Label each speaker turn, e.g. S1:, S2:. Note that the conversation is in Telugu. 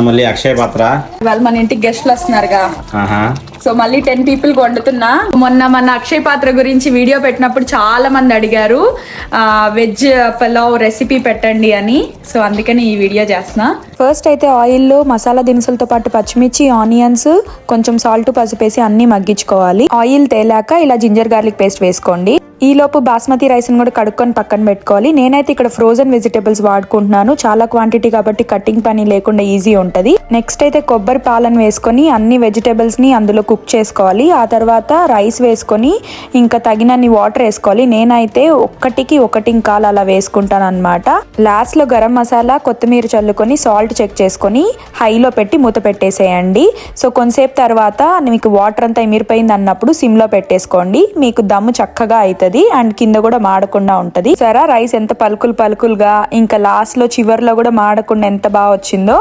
S1: మళ్ళీ అక్షయ పాత్ర
S2: వాళ్ళు మన ఇంటికి గెస్ట్లు వస్తున్నారుగా,
S1: ఆహా
S2: సో మళ్ళీ 10 people వండుతున్నా. మొన్న మన అక్షయ్ పాత్ర గురించి వీడియో పెట్టినప్పుడు చాలా మంది అడిగారు వెజ్ పలావ్ రెసిపీ పెట్టండి అని, సో అందుకని ఈ వీడియో చేస్తున్నా.
S3: ఫస్ట్ అయితే ఆయిల్లో మసాలా దినుసులతో పాటు పచ్చిమిర్చి, ఆనియన్స్, కొంచెం సాల్ట్, పసుపు వేసి అన్ని మగ్గించుకోవాలి. ఆయిల్ తేలాక ఇలా జింజర్ గార్లిక్ పేస్ట్ వేసుకోండి. ఈలోపు బాస్మతి రైస్ కూడా కడుక్కొని పక్కన పెట్టుకోవాలి. నేనైతే ఇక్కడ ఫ్రోజన్ వెజిటేబుల్స్ వాడుకుంటున్నాను, చాలా క్వాంటిటీ కాబట్టి కటింగ్ పని లేకుండా ఈజీ ఉంటది. నెక్స్ట్ అయితే కొబ్బరి పాలను వేసుకొని అన్ని వెజిటేబుల్స్ ని అందులో కుక్ చేసుకోవాలి. ఆ తర్వాత రైస్ వేసుకొని ఇంకా తగినన్ని వాటర్ వేసుకోవాలి. నేనైతే ఒక్కటికి 1 అలా వేసుకుంటాను అనమాట. లాస్ట్ లో గరం మసాలా, కొత్తిమీర చల్లుకొని సాల్ట్ చెక్ చేసుకొని హైలో పెట్టి మూత పెట్టేసేయండి. సో కొంతసేపు తర్వాత మీకు వాటర్ అంతా ఎమిరిపోయింది అన్నప్పుడు సిమ్ లో పెట్టేసుకోండి. మీకు దమ్ము చక్కగా అవుతుంది అండ్ కింద కూడా మాడకుండా ఉంటది. సరే రైస్ ఎంత పలుకులుగా ఇంకా లాస్ట్ లో చివర్లో కూడా మాడకుండా ఎంత బాగా వచ్చిందో.